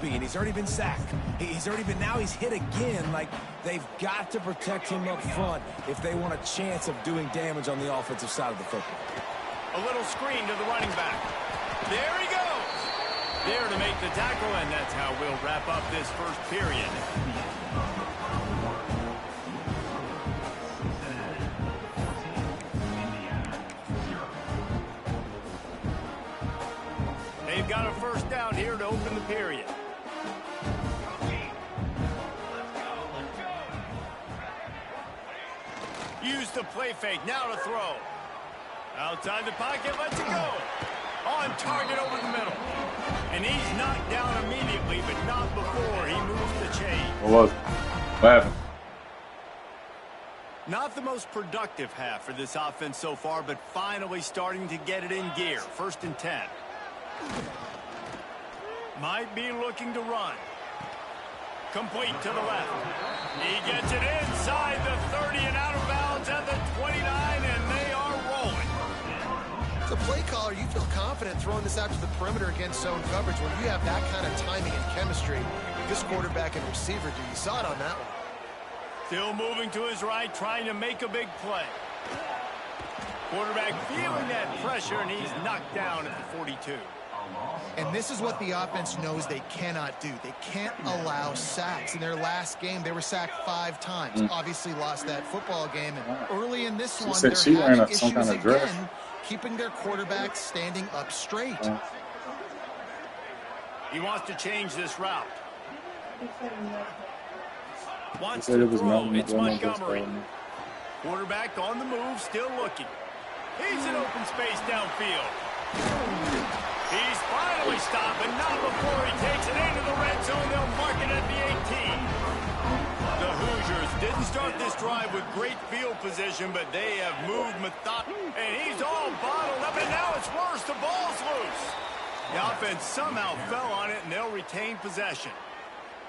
be, and he's already been sacked. Now he's hit again. Like, they've got to protect him up front if they want a chance of doing damage on the offensive side of the football. A little screen to the running back. There he goes. There to make the tackle, and that's how we'll wrap up this first period. They've got a first down here to open the period. Use the play fake, now to throw. Outside the pocket, lets it go. On target over the middle. And he's knocked down immediately, but not before he moves the chain. What happened? Not the most productive half for this offense so far, but finally starting to get it in gear. 1st and 10. Might be looking to run. Complete to the left. He gets it inside the 30 and out of bounds at the 29, and they are rolling. As a play caller, you feel confident throwing this out to the perimeter against zone coverage when you have that kind of timing and chemistry. This quarterback and receiver do. You saw it on that one. Still moving to his right, trying to make a big play. Quarterback feeling that pressure, and he's knocked down at the 42. And this is what the offense knows they cannot do. They can't allow sacks. In their last game, they were sacked 5 times. Obviously lost that football game. And early in this one, they're having issues again, keeping their quarterback standing up straight. He wants to change this route. Wants to throw. It's Montgomery. Quarterback on the move, still looking. He's in open space downfield. He's finally stopped, but not before he takes it into the red zone. They'll mark it at the 18. The Hoosiers didn't start this drive with great field position, but they have moved methodically. And he's all bottled up, and now it's worse. The ball's loose. The offense somehow fell on it, and they'll retain possession.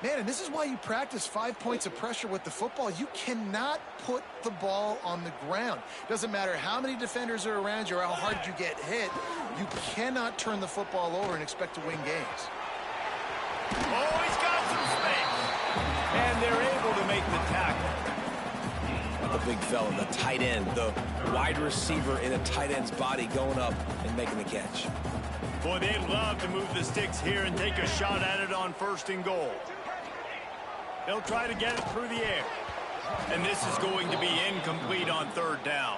Man, and this is why you practice 5 points of pressure with the football. You cannot put the ball on the ground. Doesn't matter how many defenders are around you or how hard you get hit. You cannot turn the football over and expect to win games. Oh, he's got some space. And they're able to make the tackle. The big fella, the tight end, the wide receiver in a tight end's body going up and making the catch. Boy, they'd love to move the sticks here and take a shot at it on 1st and goal. They'll try to get it through the air. And this is going to be incomplete on 3rd down.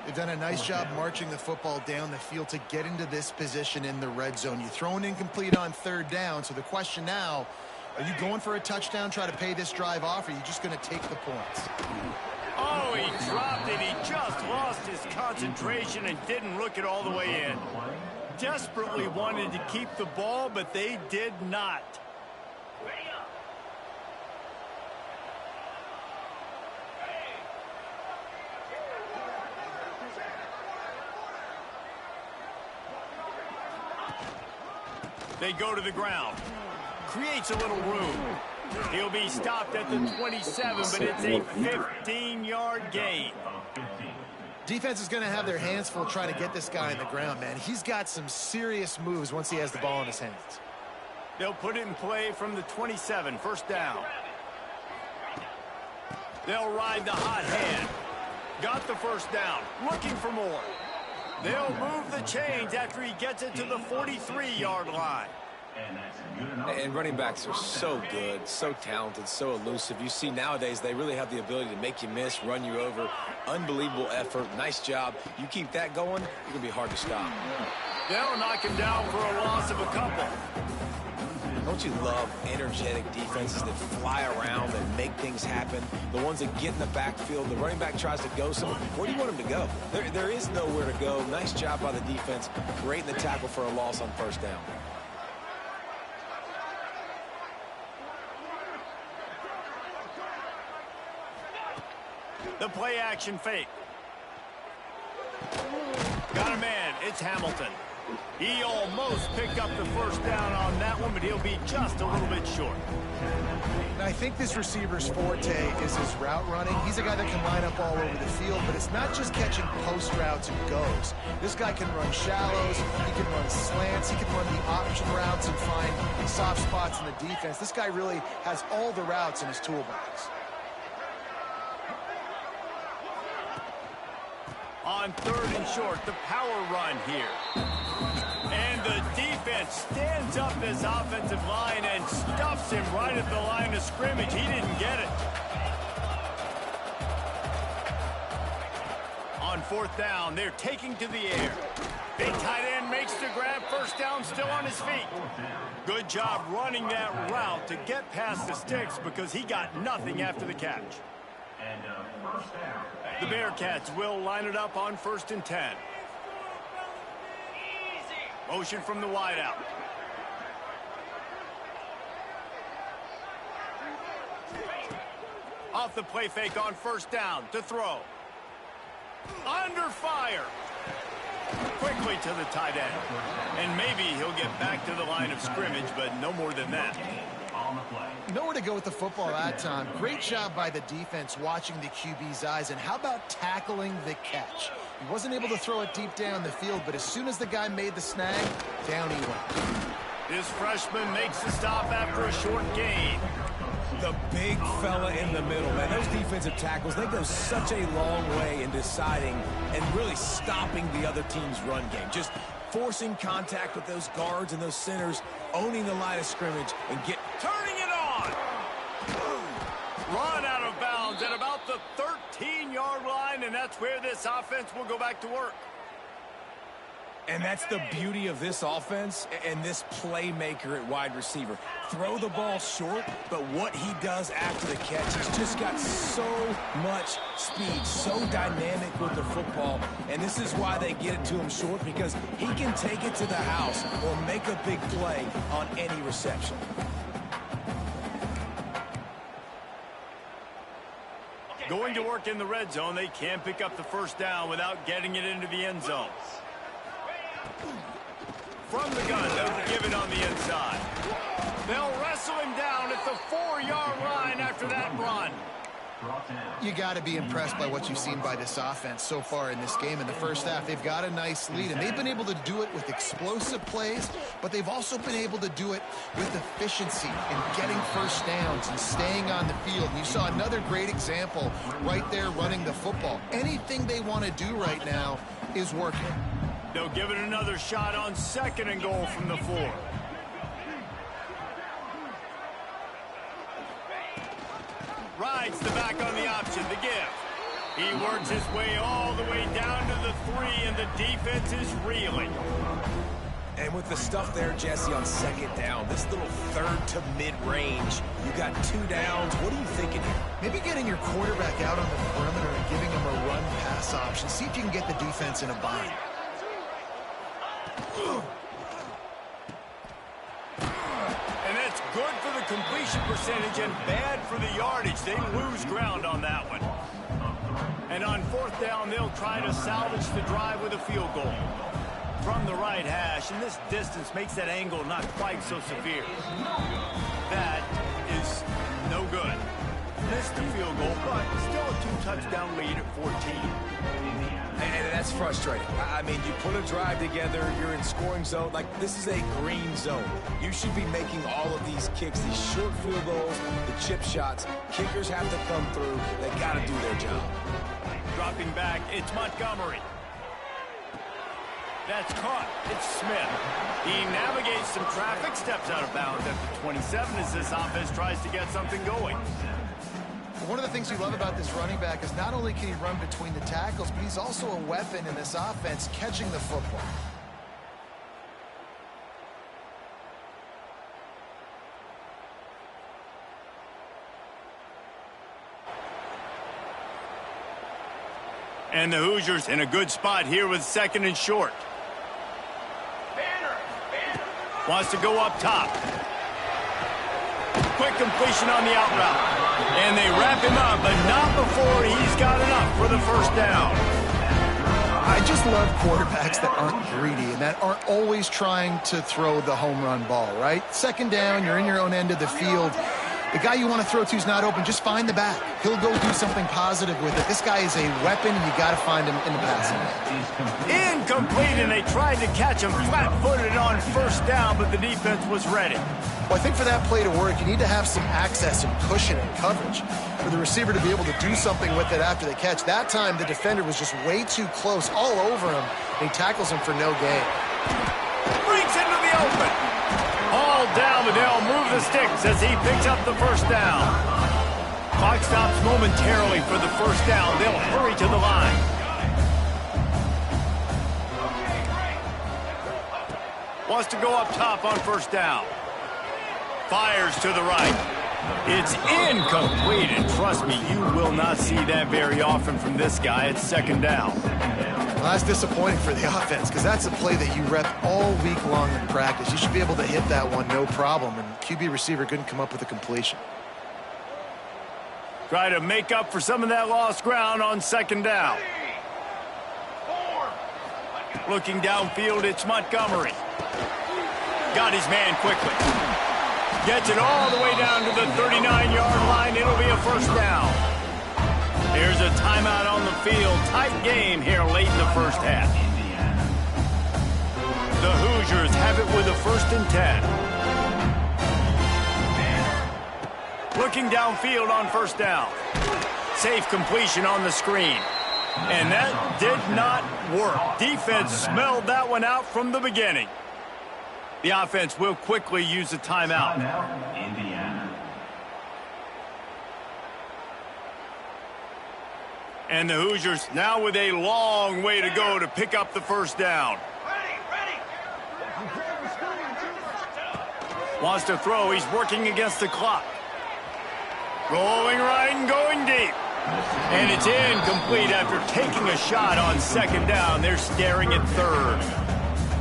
They've done a nice job marching the football down the field to get into this position in the red zone. You throw an incomplete on 3rd down, so the question now, are you going for a touchdown, try to pay this drive off, or are you just going to take the points? Oh, he dropped it. He just lost his concentration and didn't look it all the way in. Desperately wanted to keep the ball, but they did not. They go to the ground. Creates a little room. He'll be stopped at the 27, but it's a 15-yard gain. Defense is going to have their hands full trying to get this guy on the ground, man. He's got some serious moves once he has the ball in his hands. They'll put it in play from the 27, 1st down. They'll ride the hot hand. Got the 1st down. Looking for more. They'll move the chains after he gets it to the 43-yard line. And running backs are so good, so talented, so elusive. You see nowadays they really have the ability to make you miss, run you over. Unbelievable effort. Nice job. You keep that going, it's going to be hard to stop. They'll knock him down for a loss of a couple. Don't you love energetic defenses that fly around and make things happen? The ones that get in the backfield, the running back tries to go somewhere. Where do you want him to go? There is nowhere to go. Nice job by the defense. Great in the tackle for a loss on 1st down. The play action fake. Got a man. It's Hamilton. He almost picked up the first down on that one, but he'll be just a little bit short. And I think this receiver's forte is his route running. He's a guy that can line up all over the field, but it's not just catching post routes and goes. This guy can run shallows, he can run slants, he can run the option routes and find soft spots in the defense. This guy really has all the routes in his toolbox. On 3rd and short, the power run here. And the defense stands up this offensive line and stuffs him right at the line of scrimmage. He didn't get it. On 4th down, they're taking to the air. Big tight end makes the grab. First down, still on his feet. Good job running that route to get past the sticks because he got nothing after the catch. The Bearcats will line it up on 1st and 10. Motion from the wideout. Off the play fake on 1st down to throw. Under fire. Quickly to the tight end. And maybe he'll get back to the line of scrimmage, but no more than that. Nowhere to go with the football that time. Great job by the defense watching the QB's eyes. And how about tackling the catch? He wasn't able to throw it deep down the field, but as soon as the guy made the snag, down he went. This freshman makes the stop after a short gain. The big fella in the middle, man. Those defensive tackles, they go such a long way in deciding and really stopping the other team's run game. Just forcing contact with those guards and those centers, owning the line of scrimmage, and turning it on. Run out of bounds at about the 13-yard line, and that's where this offense will go back to work. And that's the beauty of this offense and this playmaker at wide receiver. Throw the ball short, but what he does after the catch, he's just got so much speed, so dynamic with the football. And this is why they get it to him short, because he can take it to the house or make a big play on any reception. Going to work in the red zone, they can pick up the first down without getting it into the end zone. From the gun, they'll give it on the inside. They'll wrestle him down at the 4-yard line after that run. You got to be impressed by what you've seen by this offense so far in this game. In the first half, they've got a nice lead, and they've been able to do it with explosive plays, but they've also been able to do it with efficiency and getting first downs and staying on the field. And you saw another great example right there running the football. Anything they want to do right now is working. They'll give it another shot on 2nd and goal from the 4. Rides the back on the option, the give. He works his way all the way down to the 3, and the defense is reeling. And with the stuff there, Jesse, on 2nd down, this little 3rd to mid-range, you got 2 downs. What are you thinking here? Maybe getting your quarterback out on the perimeter and giving him a run-pass option. See if you can get the defense in a bind. And that's good for the completion percentage and bad for the yardage. They lose ground on that one. And on 4th down, they'll try to salvage the drive with a field goal. From the right hash, and this distance makes that angle not quite so severe. That is no good. Missed the field goal, but still a 2-touchdown lead at 14. And that's frustrating. I mean, you put a drive together, you're in scoring zone. Like, this is a green zone. You should be making all of these kicks, these short field goals, the chip shots. Kickers have to come through. They got to do their job. Dropping back, it's Montgomery. That's caught. It's Smith. He navigates some traffic, steps out of bounds at the 27 as this offense tries to get something going. One of the things you love about this running back is not only can he run between the tackles, but he's also a weapon in this offense catching the football. And the Hoosiers in a good spot here with 2nd and short. Wants to go up top. Quick completion on the out route. And they wrap him up, but not before he's got enough for the first down. I just love quarterbacks that aren't greedy and that aren't always trying to throw the home run ball, right? Second down, you're in your own end of the field. The guy you want to throw to is not open. Just find the back. He'll go do something positive with it. This guy is a weapon, and you got to find him in the passing game. Incomplete, and they tried to catch him flat-footed on first down, but the defense was ready. Well, I think for that play to work, you need to have some access and cushion and coverage for the receiver to be able to do something with it after the catch. That time, the defender was just way too close, all over him, and he tackles him for no gain. Breaks into the open. All down, but they'll move the sticks as he picks up the first down. Clock stops momentarily for the first down. They'll hurry to the line. Wants to go up top on first down. Fires to the right. It's incomplete, and trust me, you will not see that very often from this guy. It's second down. Well, that's disappointing for the offense because that's a play that you rep all week long in practice. You should be able to hit that one no problem, and QB receiver couldn't come up with a completion. Try to make up for some of that lost ground on second down. Looking downfield, it's Montgomery. Got his man quickly. Gets it all the way down to the 39-yard line. It'll be a first down. There's a timeout on the field. Tight game here late in the first half. The Hoosiers have it with a 1st and 10. Looking downfield on first down. Safe completion on the screen. And that did not work. Defense smelled that one out from the beginning. The offense will quickly use a timeout. And the Hoosiers now with a long way to go to pick up the first down. Wants to throw. He's working against the clock. Rolling right and going deep. And it's incomplete after taking a shot on second down. They're staring at third.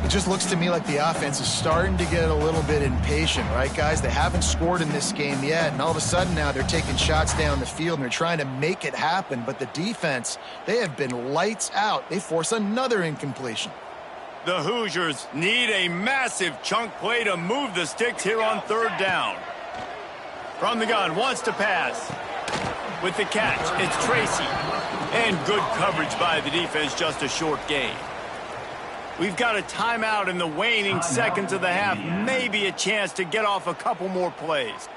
It just looks to me like the offense is starting to get a little bit impatient, right, guys? They haven't scored in this game yet, and all of a sudden now they're taking shots down the field, and they're trying to make it happen. But the defense, they have been lights out. They force another incompletion. The Hoosiers need a massive chunk play to move the sticks here on third down. From the gun, wants to pass. With the catch, it's Tracy. And good coverage by the defense, just a short gain. We've got a timeout in the waning seconds of the half. Maybe a chance to get off a couple more plays.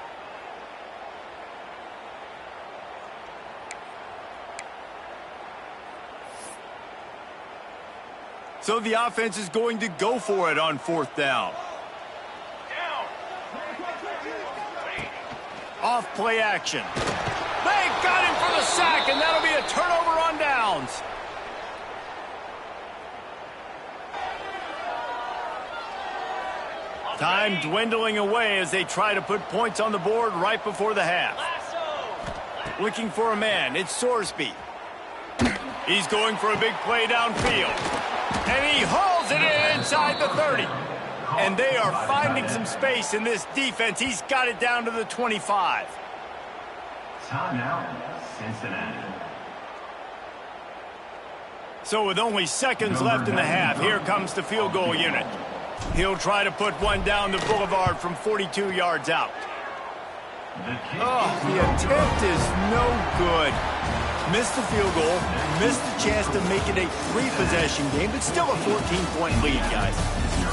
So the offense is going to go for it on fourth down. Off play action. They got him for the sack, and that'll be a turnover on downs. Time dwindling away as they try to put points on the board right before the half. Looking for a man, it's Sorsby. He's going for a big play downfield. And he hauls it in inside the 30. And they are finding some space in this defense. He's got it down to the 25. Timeout, Cincinnati. So with only seconds left in the half, here comes the field goal unit. He'll try to put one down the boulevard from 42 yards out. Oh, the attempt is no good. Missed the field goal, missed the chance to make it a 3-possession game, but still a 14-point lead, guys.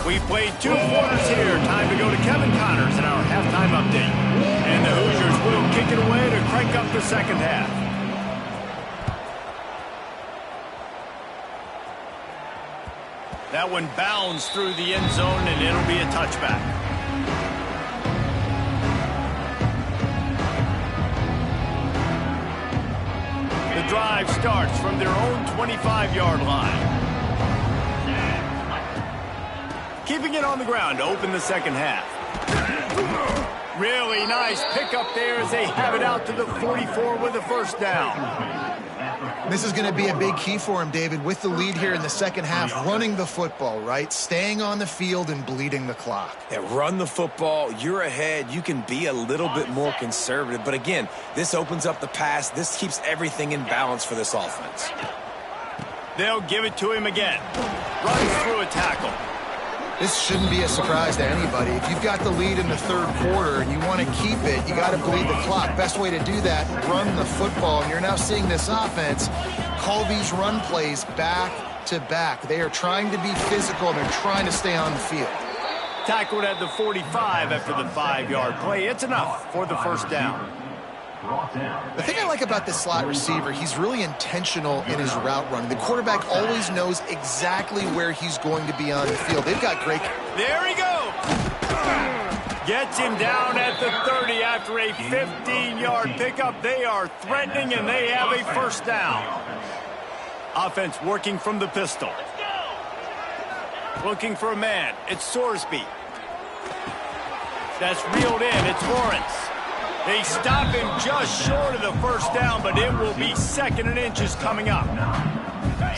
We've played 2 quarters here. Time to go to Kevin Connors in our halftime update. And the Hoosiers will kick it away to crank up the second half. That one bounds through the end zone, and it'll be a touchback. The drive starts from their own 25-yard line. Keeping it on the ground to open the second half. Really nice pickup there as they have it out to the 44 with a first down. This is going to be a big key for him, David, with the lead here in the second half, running the football, right? Staying on the field and bleeding the clock. Yeah, run the football. You're ahead. You can be a little bit more conservative. But again, this opens up the pass. This keeps everything in balance for this offense. They'll give it to him again. Runs through a tackle. This shouldn't be a surprise to anybody. If you've got the lead in the third quarter and you want to keep it, you got to bleed the clock. Best way to do that, run the football. And you're now seeing this offense call these run plays back to back. They are trying to be physical, and they're trying to stay on the field. Tackled at the 45 after the 5-yard play. It's enough for the first down. The thing I like about this slot receiver, he's really intentional in his route running. The quarterback always knows exactly where he's going to be on the field. They've got great... There he goes! Gets him down at the 30 after a 15-yard pickup. They are threatening, and they have a first down. Offense working from the pistol. Looking for a man. It's Sorsby. That's reeled in. It's Lawrence. They stop him just short of the first down, but it will be 2nd and inches coming up.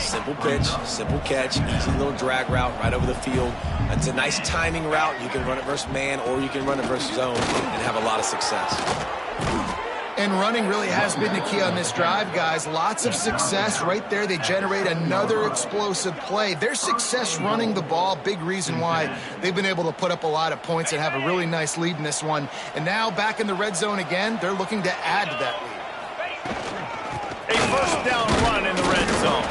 Simple pitch, simple catch, easy little drag route right over the field. It's a nice timing route. You can run it versus man, or you can run it versus zone and have a lot of success. And running really has been the key on this drive, guys. Lots of success right there. They generate another explosive play. Their success running the ball, big reason why they've been able to put up a lot of points and have a really nice lead in this one. And now back in the red zone again, they're looking to add to that A lead. first down run in the red zone.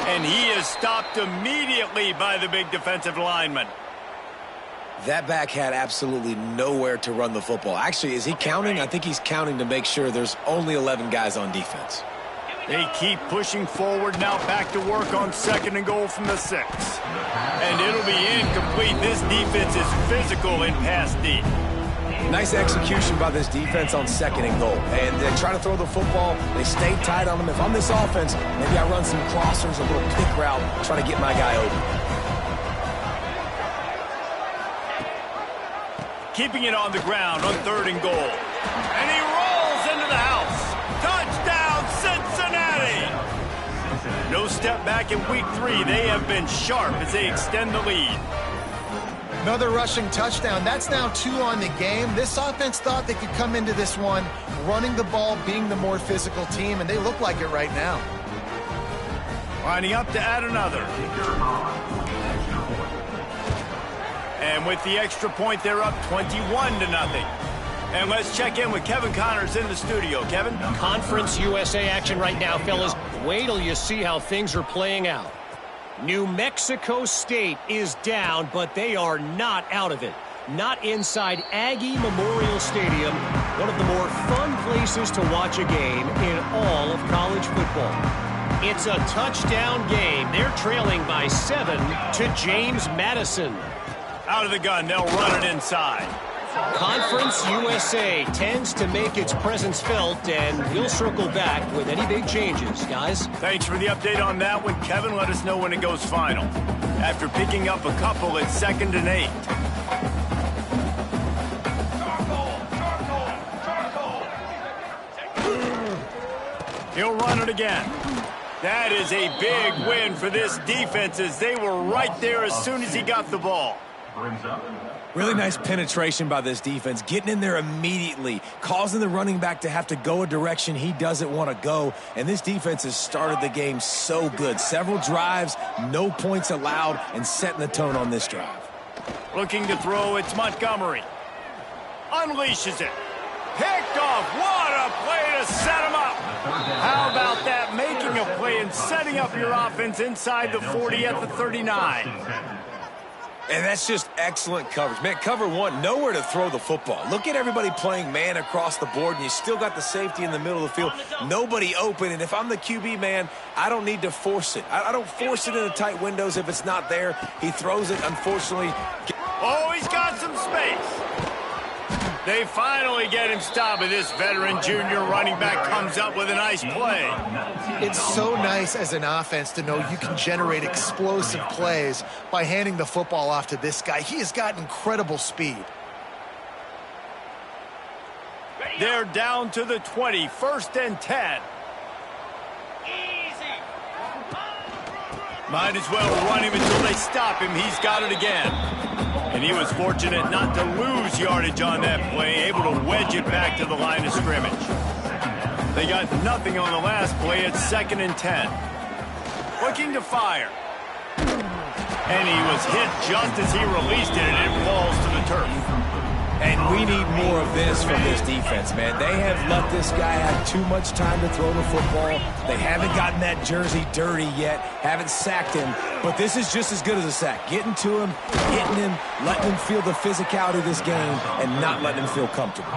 And he is stopped immediately by the big defensive lineman. That back had absolutely nowhere to run the football. Actually, is he counting? I think he's counting to make sure there's only 11 guys on defense. They keep pushing forward now, back to work on 2nd and goal from the 6. And it'll be incomplete. This defense is physical in pass deep. Nice execution by this defense on 2nd and goal. And they try to throw the football. They stay tight on them. If I'm this offense, maybe I run some crossers, a little pick route, try to get my guy open. Keeping it on the ground on 3rd and goal. And he rolls into the house. Touchdown, Cincinnati! No step back in week 3. They have been sharp as they extend the lead. Another rushing touchdown. That's now 2 on the game. This offense thought they could come into this one running the ball, being the more physical team, and they look like it right now. Lining up to add another. And with the extra point, they're up 21-0. And let's check in with Kevin Connors in the studio. Kevin? Conference USA action right now, fellas. Wait till you see how things are playing out. New Mexico State is down, but they are not out of it. Not inside Aggie Memorial Stadium, one of the more fun places to watch a game in all of college football. It's a touchdown game. They're trailing by 7 to James Madison. Out of the gun, they'll run it inside. Conference USA tends to make its presence felt, and we'll circle back with any big changes, guys. Thanks for the update on that one, Kevin. Let us know when it goes final. After picking up a couple, it's 2nd and 8. He'll run it again. That is a big win for this defense, as they were right there as soon as he got the ball. Really nice penetration by this defense, getting in there immediately, causing the running back to have to go a direction he doesn't want to go. And this defense has started the game so good. Several drives, no points allowed, and setting the tone on this drive. Looking to throw, it's Montgomery. Unleashes it. Picked off. What a play to set him up. How about that? Making a play and setting up your offense inside the 40 at the 39. And that's just excellent coverage. Man, cover 1, nowhere to throw the football. Look at everybody playing man across the board, and you still got the safety in the middle of the field. Nobody open, and if I'm the QB, man, I don't need to force it. I don't force it into tight windows if it's not there. He throws it, unfortunately. Oh, he's got some space. They finally get him stopped, and this veteran junior running back comes up with a nice play. It's so nice as an offense to know you can generate explosive plays by handing the football off to this guy. He has got incredible speed. They're down to the 20, 1st and 10. Might as well run him until they stop him. He's got it again. And he was fortunate not to lose yardage on that play, able to wedge it back to the line of scrimmage. They got nothing on the last play. It's 2nd and 10. Looking to fire. And he was hit just as he released it, and it falls to the turf. And we need more of this from this defense, man. They have let this guy have too much time to throw the football. They haven't gotten that jersey dirty yet, haven't sacked him. But this is just as good as a sack. Getting to him, hitting him, letting him feel the physicality of this game, and not letting him feel comfortable.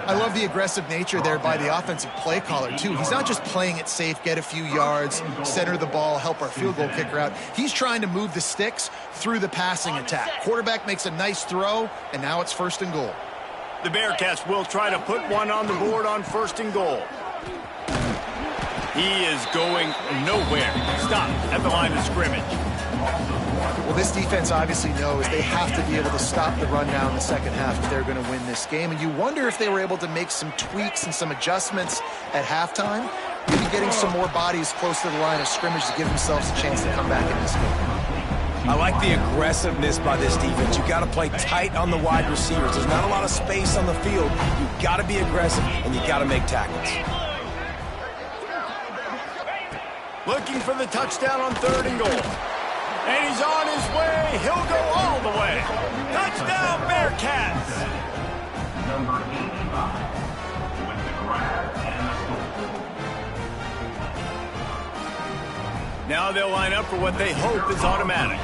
I love the aggressive nature there by the offensive play caller, too. He's not just playing it safe, get a few yards, center the ball, help our field goal kicker out. He's trying to move the sticks through the passing attack. Quarterback makes a nice throw, and now it's 1st and goal. The Bearcats will try to put one on the board on 1st and goal. He is going nowhere. Stop at the line of scrimmage. Well, this defense obviously knows they have to be able to stop the run down in the second half if they're going to win this game. And you wonder if they were able to make some tweaks and some adjustments at halftime, maybe getting some more bodies close to the line of scrimmage to give themselves a chance to come back in this game. I like the aggressiveness by this defense. You got to play tight on the wide receivers. There's not a lot of space on the field. You got to be aggressive, and you got to make tackles. Looking for the touchdown on 3rd and goal. And he's on his way. He'll go all the way. Touchdown, Bearcats. Number 85 with the grab and the Now they'll line up for what they hope is automatic.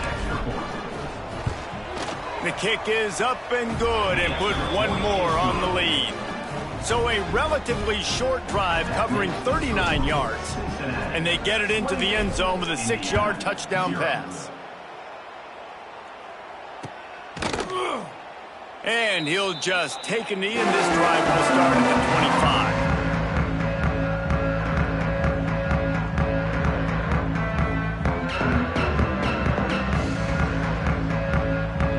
The kick is up and good and put one more on the lead. So a relatively short drive covering 39 yards. And they get it into the end zone with a 6-yard touchdown pass. And he'll just take a knee, and this drive will start at the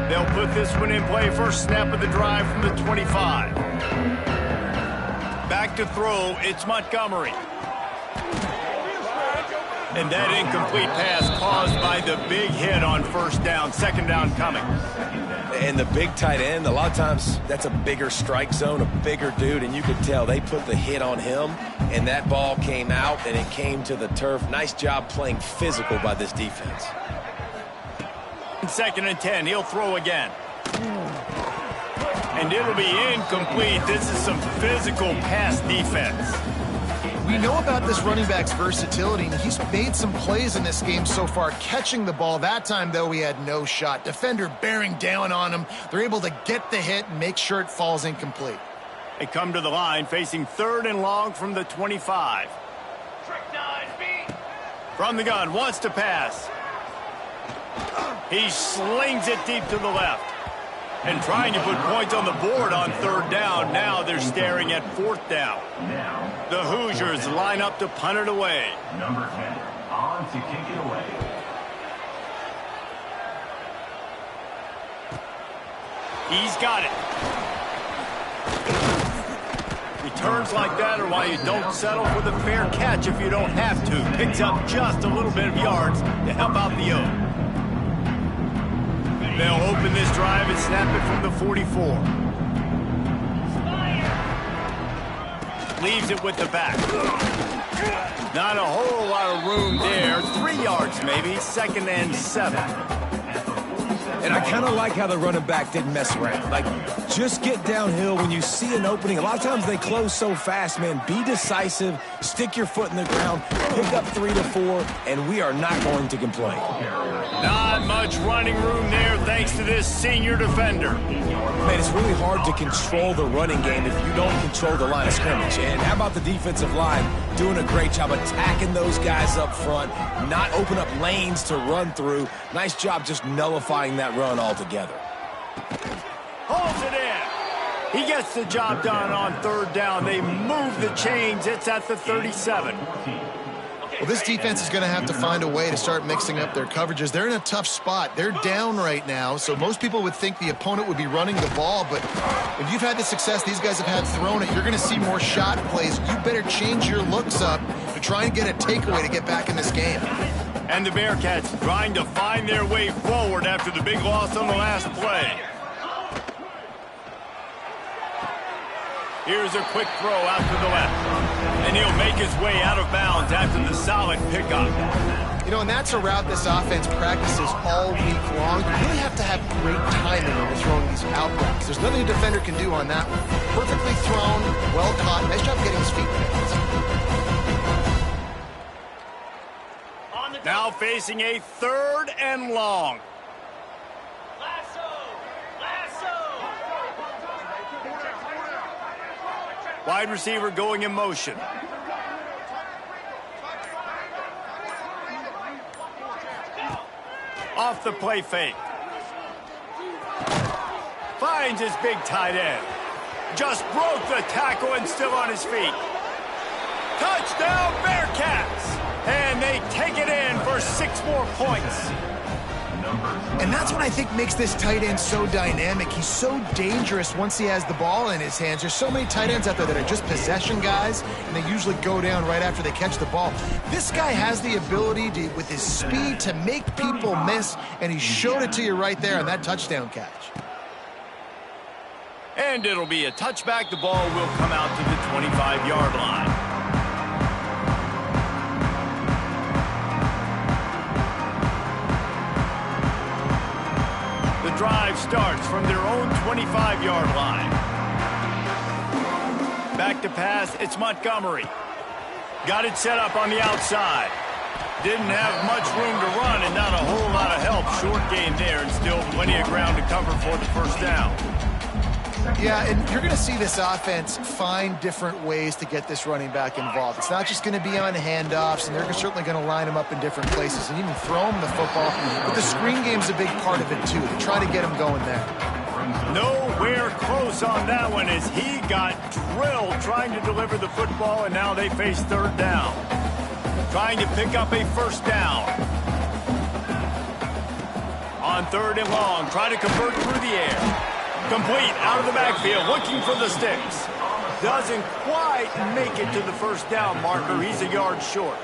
25. They'll put this one in play. First snap of the drive from the 25. Back to throw, it's Montgomery. And that incomplete pass caused by the big hit on 1st down, 2nd down coming. And the big tight end, a lot of times that's a bigger strike zone, a bigger dude, and you could tell they put the hit on him, and that ball came out, and it came to the turf. Nice job playing physical by this defense. 2nd and 10, he'll throw again. And it'll be incomplete. This is some physical pass defense. We know about this running back's versatility, and he's made some plays in this game so far, catching the ball. That time, though, he had no shot. Defender bearing down on him. They're able to get the hit and make sure it falls incomplete. They come to the line, facing 3rd and long from the 25. From the gun, wants to pass. He slings it deep to the left. And trying to put points on the board on 3rd down. Now they're staring at 4th down. The Hoosiers line up to punt it away. number 10 on to kick it away. He's got it. Returns like that are why you don't settle for the fair catch if you don't have to. Picks up just a little bit of yards to help out the O. They'll open this drive and snap it from the 44. Leaves it with the back. Not a whole lot of room there. 3 yards maybe. 2nd and 7. And I kind of like how the running back didn't mess around. Like, just get downhill when you see an opening. A lot of times they close so fast, man. Be decisive. Stick your foot in the ground. Pick up 3 to 4, and we are not going to complain. Not much running room there thanks to this senior defender. Man, it's really hard to control the running game if you don't control the line of scrimmage. And how about the defensive line doing a great job attacking those guys up front, not open up lanes to run through. Nice job just nullifying that run altogether. Holds it in. He gets the job done on 3rd down. They move the chains. It's at the 37. Well, this defense is going to have to find a way to start mixing up their coverages. They're in a tough spot. They're down right now, so most people would think the opponent would be running the ball, but if you've had the success these guys have had throwing it, you're going to see more shot plays. You better change your looks up to try and get a takeaway to get back in this game. And the Bearcats trying to find their way forward after the big loss on the last play. Here's a quick throw out to the left. And he'll make his way out of bounds after the solid pickup. You know, and that's a route this offense practices all week long. You really have to have great timing when you're throwing these out routes. There's nothing a defender can do on that one. Perfectly thrown, well caught. Nice job getting his feet picked. Now facing a 3rd and long. Wide receiver going in motion. Off the play fake. Finds his big tight end. Just broke the tackle and still on his feet. Touchdown Bearcats! And they take it in for 6 more points. And that's what I think makes this tight end so dynamic. He's so dangerous once he has the ball in his hands. There's so many tight ends out there that are just possession guys, and they usually go down right after they catch the ball. This guy has the ability to, with his speed, to make people miss, and he showed it to you right there on that touchdown catch. And it'll be a touchback. The ball will come out to the 25-yard line. Drive starts from their own 25-yard line. Back to pass, it's Montgomery. Got it set up on the outside. Didn't have much room to run and not a whole lot of help. Short gain there and still plenty of ground to cover for the first down. Yeah, and you're going to see this offense find different ways to get this running back involved. It's not just going to be on handoffs, and they're certainly going to line him up in different places and even throw him the football. But the screen game's a big part of it, too. They try to get him going there. Nowhere close on that one as he got drilled trying to deliver the football, and now they face 3rd down. Trying to pick up a first down. On 3rd and long, try to convert through the air. Complete out of the backfield, looking for the sticks. Doesn't quite make it to the first down marker. He's a yard short.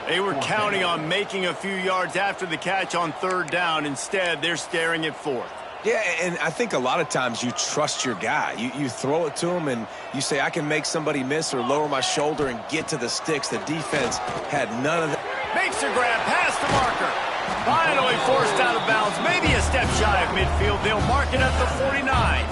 They were counting on making a few yards after the catch on 3rd down. Instead, they're staring at 4th. Yeah, and I think a lot of times you trust your guy. You throw it to him and you say, I can make somebody miss or lower my shoulder and get to the sticks. The defense had none of that. Makes a grab past the marker. Finally forced out of bounds. Maybe a step shy of midfield. They'll mark it at the 49.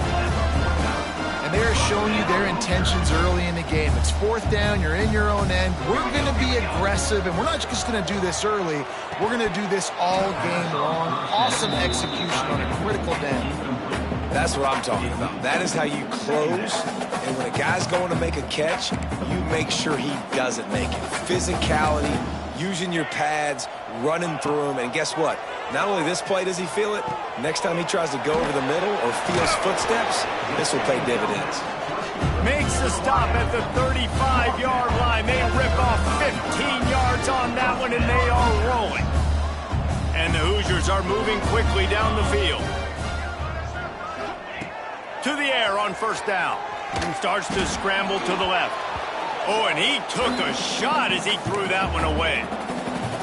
And they're showing you their intentions early in the game. It's 4th down. You're in your own end. We're going to be aggressive, and we're not just going to do this early. We're going to do this all game long. Awesome execution on a critical down. That's what I'm talking about. That is how you close. And when a guy's going to make a catch, you make sure he doesn't make it. Physicality, using your pads, running through him, and guess what? Not only this play does he feel it, next time he tries to go over the middle or feels footsteps, this will pay dividends. Makes the stop at the 35-yard line. They rip off 15 yards on that one, and they are rolling. And the Hoosiers are moving quickly down the field. To the air on 1st down. And starts to scramble to the left. Oh, and he took a shot as he threw that one away.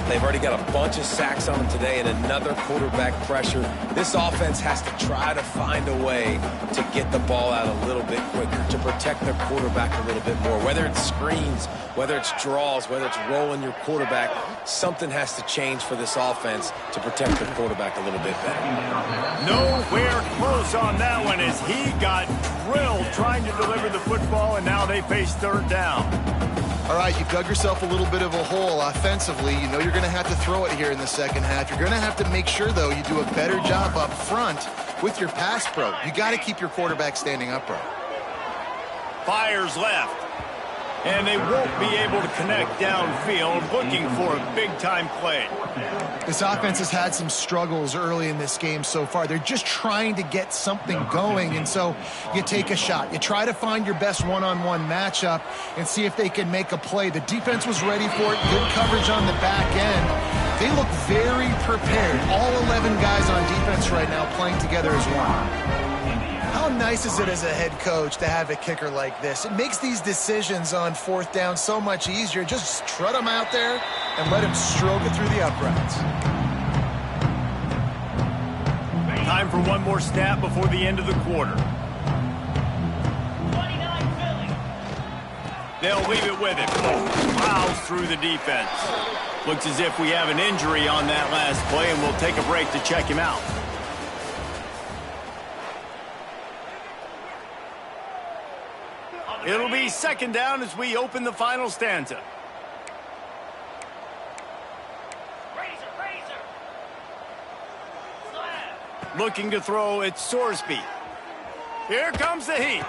They've already got a bunch of sacks on them today and another quarterback pressure. This offense has to try to find a way to get the ball out a little bit quicker, to protect their quarterback a little bit more. Whether it's screens, whether it's draws, whether it's rolling your quarterback, something has to change for this offense to protect the quarterback a little bit better. Nowhere close on that one as he got drilled trying to deliver the football, and now they face 3rd down. All right, you've dug yourself a little bit of a hole offensively. You know you're going to have to throw it here in the second half. You're going to have to make sure, though, you do a better job up front with your pass pro. You got to keep your quarterback standing upright. Fires left. And they won't be able to connect downfield, looking for a big-time play. This offense has had some struggles early in this game so far. They're just trying to get something going, and so you take a shot. You try to find your best one-on-one matchup and see if they can make a play. The defense was ready for it. Good coverage on the back end. They look very prepared. All 11 guys on defense right now playing together as one. How nice is it as a head coach to have a kicker like this? It makes these decisions on 4th down so much easier. Just trot him out there and let him stroke it through the uprights. Time for one more snap before the end of the quarter. They'll leave it with him. Plows through the defense. Looks as if we have an injury on that last play, and we'll take a break to check him out. It'll be second down as we open the final stanza. Looking to throw, it's Sorsby. Here comes the heat.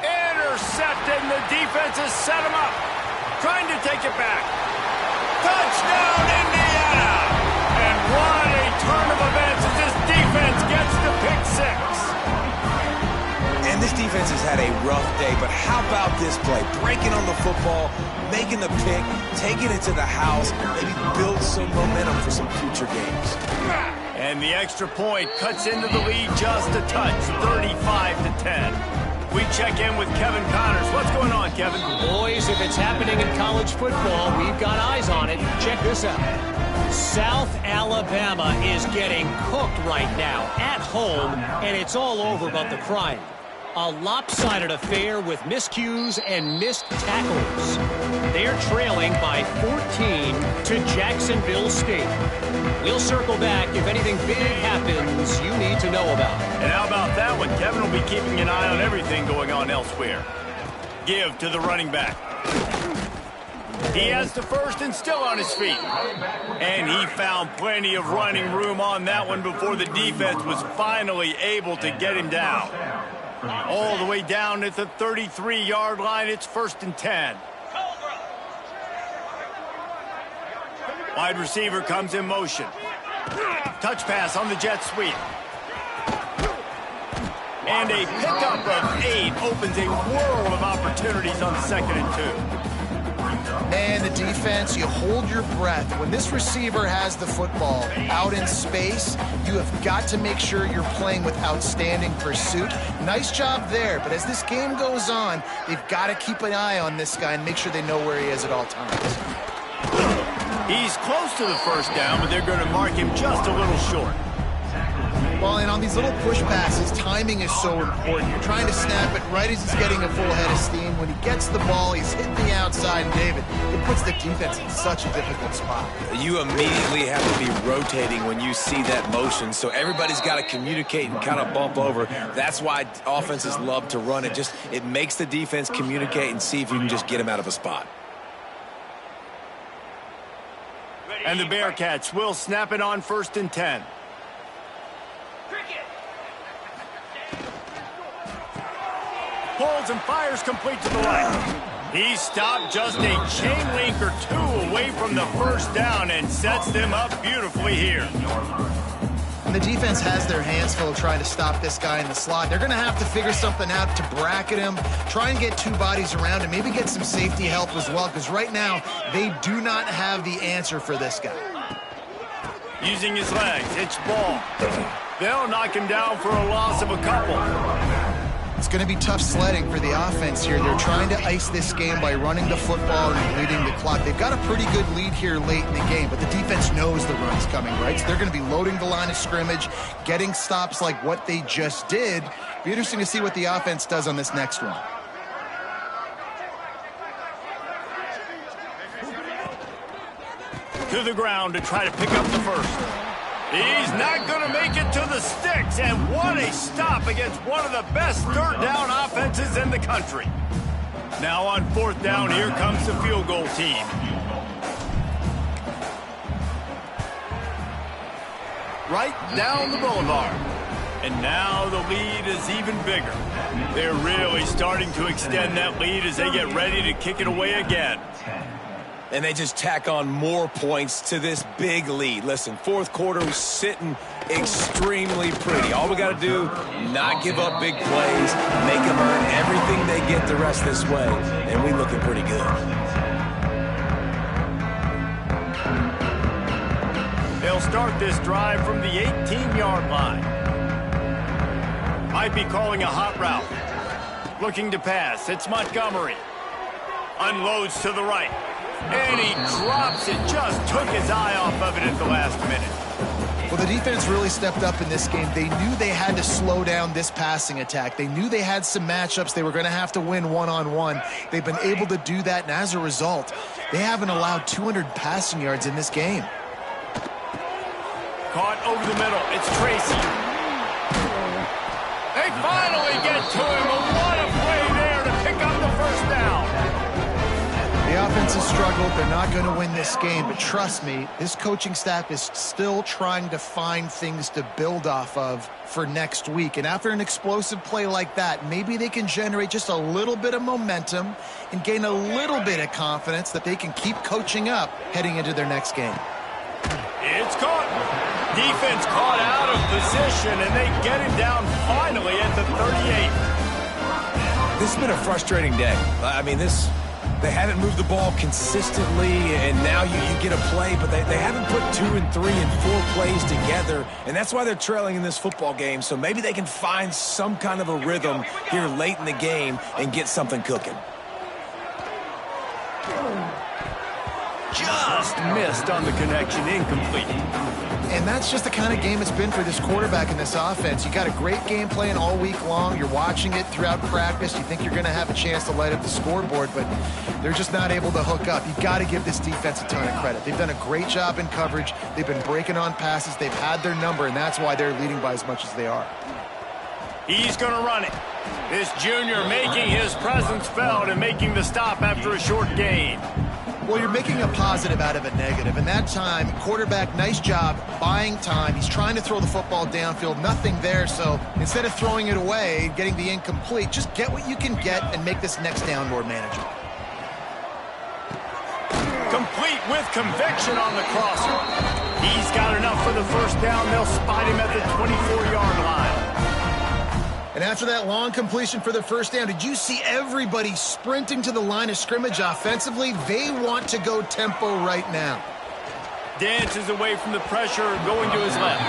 Intercepted, and the defense has set him up. Trying to take it back. Touchdown, Indiana! And what a turn of events as this defense gets the pick six. And this defense has had a rough day, but how about this play? Breaking on the football, making the pick, taking it to the house, maybe build some momentum for some future games. And the extra point cuts into the lead just a touch, 35-10. We check in with Kevin Connors. What's going on, Kevin? Boys, if it's happening in college football, we've got eyes on it. Check this out. South Alabama is getting cooked right now at home, and it's all over but the crying. A lopsided affair with miscues and missed tackles. They're trailing by 14 to Jacksonville State. We'll circle back if anything big happens you need to know about. And how about that one? Kevin will be keeping an eye on everything going on elsewhere. Give to the running back. He has the first and still on his feet. And he found plenty of running room on that one before the defense was finally able to get him down. All the way down at the 33-yard line, it's 1st and 10. Wide receiver comes in motion. Touch pass on the jet sweep. And a pickup of 8 opens a world of opportunities on 2nd and 2. And the defense, you hold your breath. When this receiver has the football out in space, you have got to make sure you're playing with outstanding pursuit. Nice job there, but as this game goes on, they've got to keep an eye on this guy and make sure they know where he is at all times. He's close to the first down, but they're going to mark him just a little short. Well, and on these little push passes, timing is so important. You're trying to snap it right as he's getting a full head of steam. When he gets the ball, he's hitting the outside, and David, it puts the defense in such a difficult spot. You immediately have to be rotating when you see that motion, so everybody's got to communicate and kind of bump over. That's why offenses love to run it. It makes the defense communicate and see if you can just get him out of a spot. And the Bearcats will snap it on 1st and 10. Pulls and fires complete to the right. He stopped just a chain link or 2 away from the first down and sets them up beautifully here. And the defense has their hands full trying to stop this guy in the slot. They're going to have to figure something out to bracket him, try and get 2 bodies around him, maybe get some safety help as well, because right now they do not have the answer for this guy. Using his legs, it's ball. They'll knock him down for a loss of a couple. It's going to be tough sledding for the offense here. They're trying to ice this game by running the football and bleeding the clock. They've got a pretty good lead here late in the game, but the defense knows the run's coming, right? So they're going to be loading the line of scrimmage, getting stops like what they just did. Be interesting to see what the offense does on this next one. To the ground to try to pick up the first. He's not going to make it to the sticks, and what a stop against one of the best 3rd down offenses in the country. Now on 4th down, here comes the field goal team. Right down the boulevard. And now the lead is even bigger. They're really starting to extend that lead as they get ready to kick it away again. And they just tack on more points to this big lead. Listen, 4th quarter was sitting extremely pretty. All we got to do, not give up big plays, make them earn everything they get the rest this way, and we looking pretty good. They'll start this drive from the 18-yard line. Might be calling a hot route. Looking to pass, it's Montgomery. Unloads to the right. And he drops it, just took his eye off of it at the last minute. Well, the defense really stepped up in this game. They knew they had to slow down this passing attack. They knew they had some matchups they were going to have to win one-on-one. They've been able to do that, and as a result, they haven't allowed 200 passing yards in this game. Caught over the middle. It's Tracy. They finally get to him. What a play there to pick up the first down. The offense has struggled. They're not going to win this game, but trust me, this coaching staff is still trying to find things to build off of for next week. And after an explosive play like that, maybe they can generate just a little bit of momentum and gain a little bit of confidence that they can keep coaching up heading into their next game. It's caught. Defense caught out of position, and they get him down finally at the 38. This has been a frustrating day. I mean, they haven't moved the ball consistently, and now you get a play, but they haven't put 2 and 3 and 4 plays together, and that's why they're trailing in this football game. So maybe they can find some kind of a rhythm here late in the game and get something cooking. Just missed on the connection, incomplete. And that's just the kind of game it's been for this quarterback in this offense. You got a great game plan all week long. You're watching it throughout practice. You think you're going to have a chance to light up the scoreboard, but they're just not able to hook up. You got to give this defense a ton of credit. They've done a great job in coverage. They've been breaking on passes. They've had their number, and that's why they're leading by as much as they are. He's going to run it. This junior making his presence felt and making the stop after a short gain. Well, you're making a positive out of a negative. And that time, quarterback, nice job buying time. He's trying to throw the football downfield. Nothing there. So instead of throwing it away, getting the incomplete, just get what you can get and make this next down more manageable. Complete with conviction on the crosser. He's got enough for the first down. They'll spot him at the 24-yard line. And after that long completion for the first down, did you see everybody sprinting to the line of scrimmage offensively? They want to go tempo right now. Dances away from the pressure, going to his left.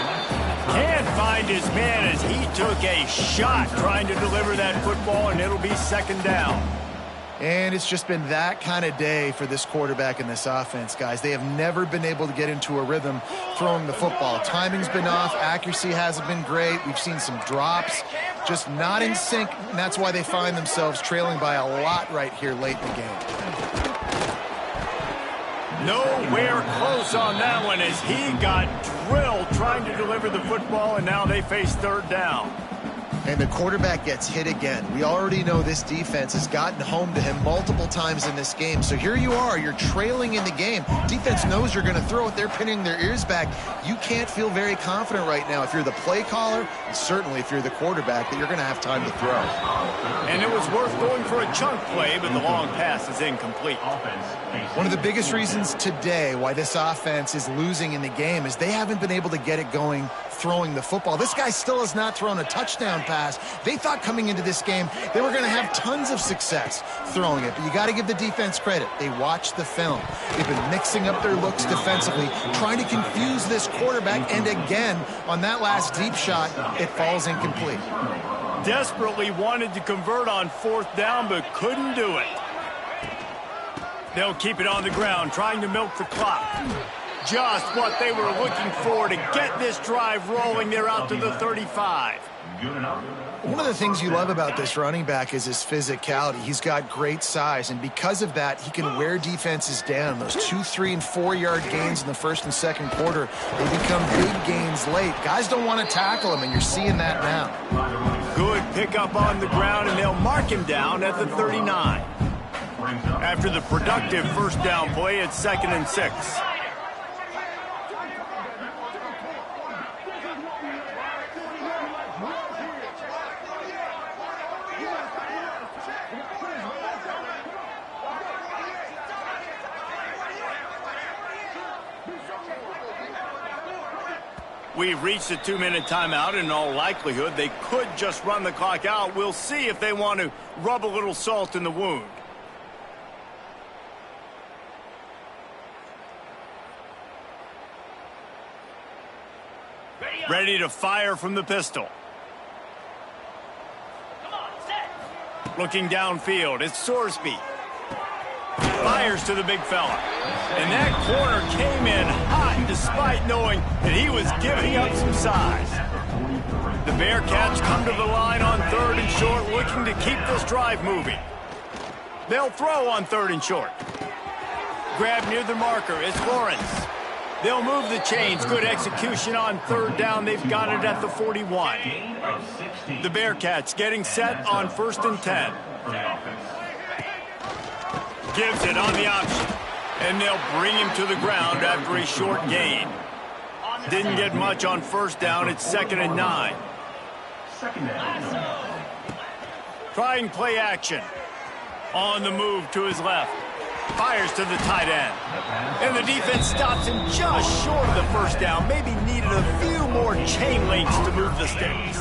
Can't find his man as he took a shot trying to deliver that football, and it'll be second down. And it's just been that kind of day for this quarterback and this offense, guys. They have never been able to get into a rhythm throwing the football. Timing's been off. Accuracy hasn't been great. We've seen some drops. Just not in sync, and that's why they find themselves trailing by a lot right here late in the game. Nowhere close on that one as he got drilled trying to deliver the football, and now they face third down. And the quarterback gets hit again. We already know this defense has gotten home to him multiple times in this game. So here you are, you're trailing in the game. Defense knows you're going to throw it. They're pinning their ears back. You can't feel very confident right now if you're the play caller, and certainly if you're the quarterback, that you're going to have time to throw. And it was worth going for a chunk play, but the long pass is incomplete. One of the biggest reasons today why this offense is losing in the game is they haven't been able to get it going throwing the football. This guy still has not thrown a touchdown pass. They thought coming into this game they were going to have tons of success throwing it, but you got to give the defense credit. They watched the film. They've been mixing up their looks defensively, trying to confuse this quarterback, and again, on that last deep shot, it falls incomplete. Desperately wanted to convert on fourth down, but couldn't do it. They'll keep it on the ground, trying to milk the clock. Just what they were looking for to get this drive rolling. They're out to the 35. One of the things you love about this running back is his physicality. He's got great size, and because of that, he can wear defenses down. Those 2, 3, and 4-yard gains in the first and second quarter, they become big gains late. Guys don't want to tackle him, and you're seeing that now. Good pickup on the ground, and they'll mark him down at the 39. After the productive first down play, it's 2nd and 6. We've reached a 2-minute timeout, and in all likelihood, they could just run the clock out. We'll see if they want to rub a little salt in the wound. Ready to fire from the pistol. Looking downfield, it's Sorsby. Fires to the big fella. And that corner came in hot that despite knowing that he was giving up some size. The Bearcats come to the line on 3rd and short, looking to keep this drive moving. They'll throw on 3rd and short. Grab near the marker is Lawrence. They'll move the chains. Good execution on 3rd down. They've got it at the 41. The Bearcats getting set on 1st and 10. Gives it on the option. And they'll bring him to the ground after a short gain. Didn't get much on 1st down. It's 2nd and 9. Trying play action. On the move to his left. Fires to the tight end. And the defense stops him just short of the 1st down. Maybe needed a few more chain links to move the sticks.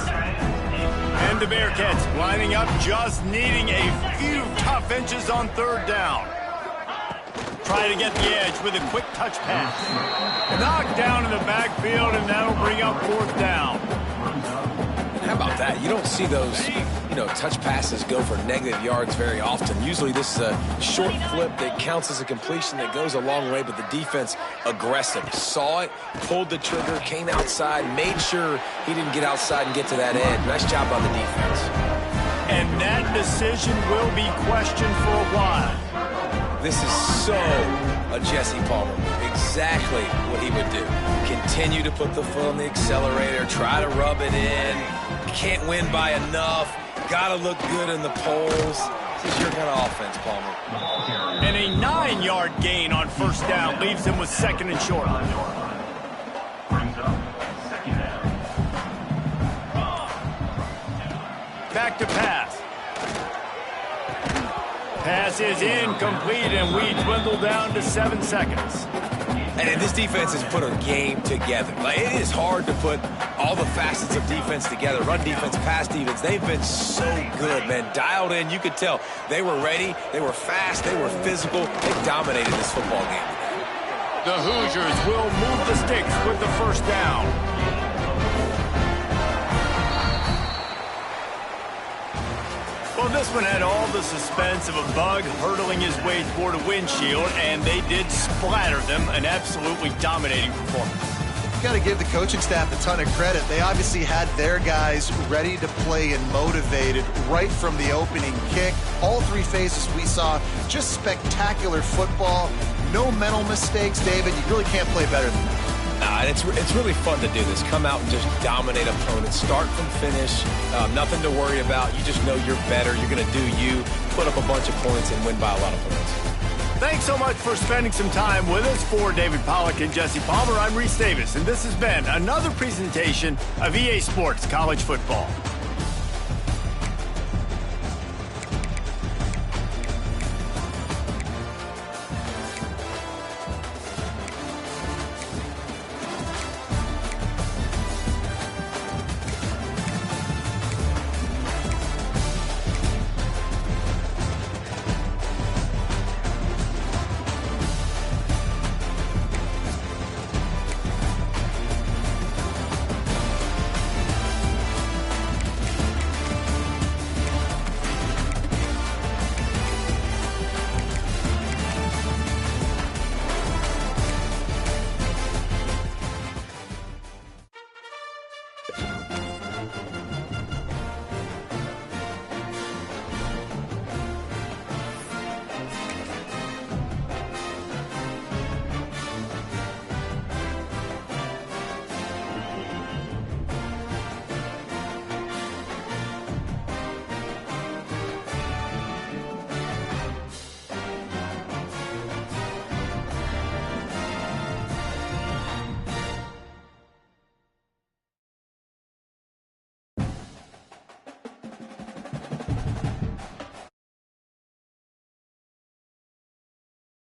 And the Bearcats lining up, just needing a few tough inches on 3rd down. Try to get the edge with a quick touch pass. Knocked down in the backfield, and that'll bring up 4th down. How about that? You don't see those, touch passes go for negative yards very often. Usually this is a short flip that counts as a completion that goes a long way, but the defense aggressive. Saw it, pulled the trigger, came outside, made sure he didn't get outside and get to that edge. Nice job by the defense. And that decision will be questioned for a while. This is so a Jesse Palmer move. Exactly what he would do. Continue to put the foot on the accelerator, try to rub it in. Can't win by enough. Got to look good in the polls. This is your kind of offense, Palmer. And a 9-yard gain on 1st down leaves him with 2nd and short. Back to pass. Pass is incomplete, and we dwindle down to 7 seconds. And this defense has put a game together. It is hard to put all the facets of defense together. Run defense, pass defense. They've been so good, man. Dialed in. You could tell they were ready. They were fast. They were physical. They dominated this football game today. The Hoosiers will move the sticks with the 1st down. Well, this one had all the suspense of a bug hurtling his way toward a windshield, and they did splatter them. An absolutely dominating performance. Got to give the coaching staff a ton of credit. They obviously had their guys ready to play and motivated right from the opening kick. All 3 phases we saw, just spectacular football. No mental mistakes, David. You really can't play better than that. And it's really fun to do this. Come out and just dominate opponents. Start from finish. Nothing to worry about. You just know you're better. You're going to do you. Put up a bunch of points and win by a lot of points. Thanks so much for spending some time with us. For David Pollack and Jesse Palmer, I'm Reese Davis, and this has been another presentation of EA Sports College Football.